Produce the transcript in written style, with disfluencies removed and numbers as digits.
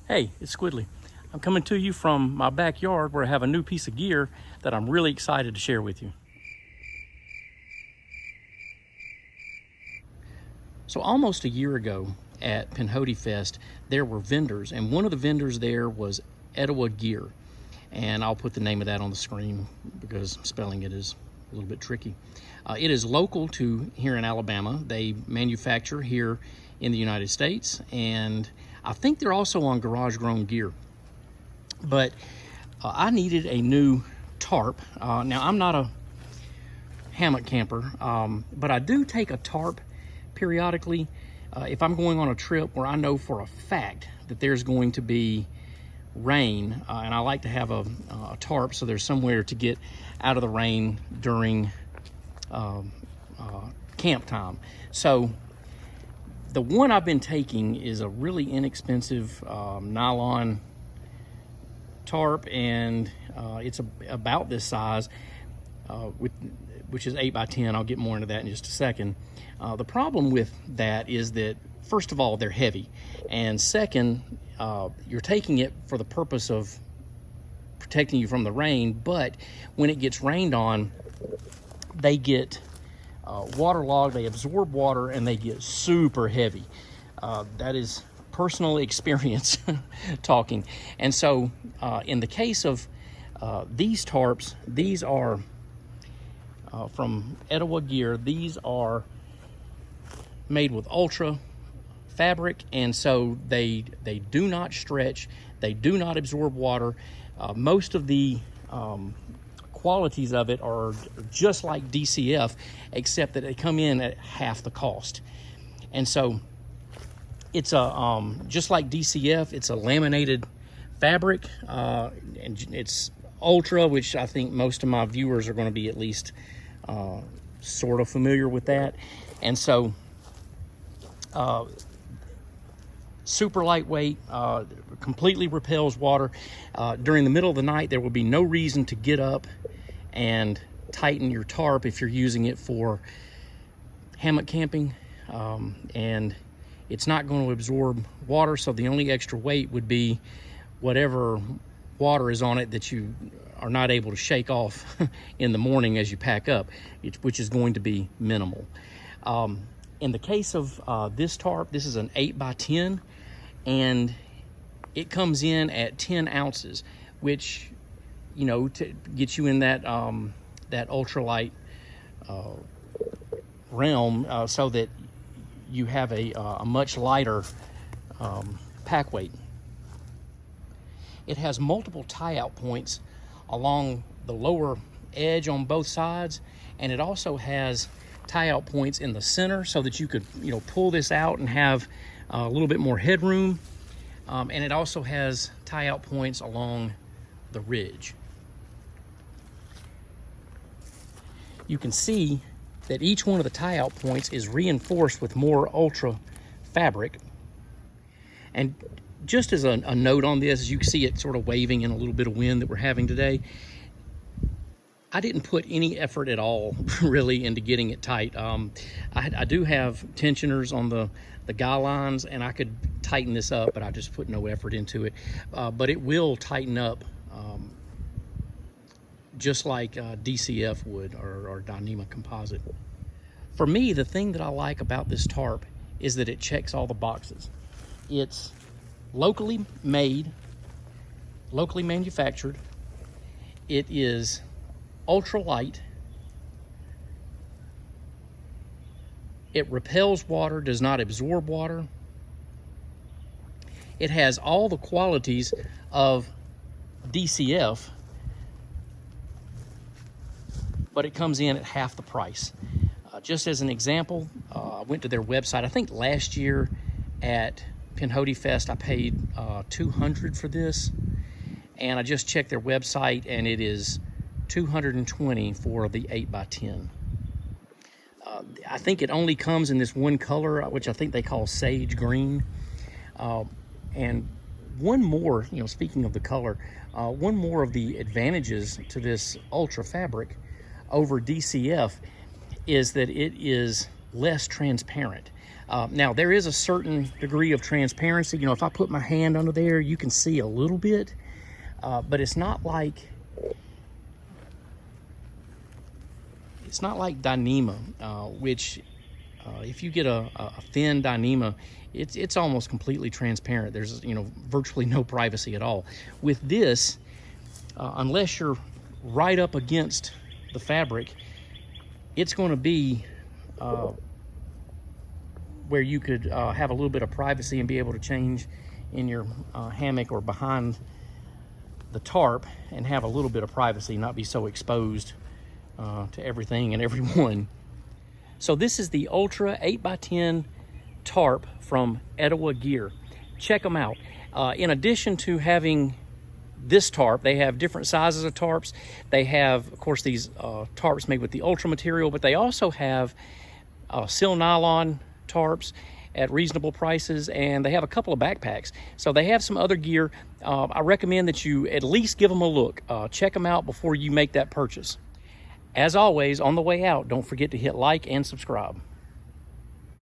Hey, it's Squidly. I'm coming to you from my backyard where I have a new piece of gear that I'm really excited to share with you. So almost a year ago at Pinhoti Fest, there were vendors, and one of the vendors there was Etowah Gear. And I'll put the name of that on the screen because spelling it is a little bit tricky. It is local to here in Alabama. They manufacture here in the United States, and I think they're also on Garage Grown Gear. But I needed a new tarp. Now, I'm not a hammock camper, but I do take a tarp periodically if I'm going on a trip where I know for a fact that there's going to be rain, and I like to have a tarp so there's somewhere to get out of the rain during camp time. So the one I've been taking is a really inexpensive nylon tarp, and it's about this size, which is 8 by 10. I'll get more into that in just a second. The problem with that is that, first of all, they're heavy, and second, you're taking it for the purpose of protecting you from the rain, but when it gets rained on, they get waterlogged, they absorb water, and they get super heavy. That is personal experience talking. And so in the case of these tarps, these are from Etowah Gear. These are made with ultra fabric, and so they do not stretch, they do not absorb water. Most of the qualities of it are just like DCF, except that they come in at half the cost. And so it's a just like DCF, it's a laminated fabric, and it's ultra, which I think most of my viewers are going to be at least sort of familiar with that. And so super lightweight, completely repels water. During the middle of the night, there will be no reason to get up and tighten your tarp if you're using it for hammock camping, and it's not going to absorb water, so the only extra weight would be whatever water is on it that you are not able to shake off in the morning as you pack up, which is going to be minimal. In the case of this tarp, this is an 8 by 10, and it comes in at 10 ounces, which, you know, to get you in that that ultralight realm, so that you have a much lighter pack weight. It has multiple tie-out points along the lower edge on both sides, and it also has tie-out points in the center so that you could, you know, pull this out and have a little bit more headroom. And it also has tie-out points along the ridge. You can see that each one of the tie-out points is reinforced with more ultra fabric. And just as a note on this, as you can see it sort of waving in a little bit of wind that we're having today, I didn't put any effort at all really into getting it tight. I do have tensioners on the guy lines, and I could tighten this up, but I just put no effort into it. But it will tighten up just like DCF would, or Dyneema composite. For me, the thing that I like about this tarp is that it checks all the boxes. It's locally made, locally manufactured. It is ultralight. It repels water, does not absorb water. It has all the qualities of DCF, but it comes in at half the price. Just as an example, I went to their website. I think last year at Pinhoti Fest, I paid $200 for this, and I just checked their website, and it is $220 for the 8 by 10. I think it only comes in this one color, which I think they call sage green. And one more, you know, speaking of the color, one more of the advantages to this ultra fabric over DCF is that it is less transparent. Now, there is a certain degree of transparency. You know, if I put my hand under there, you can see a little bit, but it's not like Dyneema, which if you get a thin Dyneema, it's almost completely transparent. There's, you know, virtually no privacy at all. With this, unless you're right up against the fabric, it's going to be where you could have a little bit of privacy and be able to change in your hammock or behind the tarp and have a little bit of privacy, not be so exposed to everything and everyone. So this is the Ultra 8x10 tarp from Etowah Gear. Check them out. In addition to having this tarp, they have different sizes of tarps. They have, of course, these tarps made with the Ultra material, but they also have seal nylon tarps at reasonable prices, and they have a couple of backpacks. So they have some other gear. I recommend that you at least give them a look. Check them out before you make that purchase. As always, on the way out, don't forget to hit like and subscribe.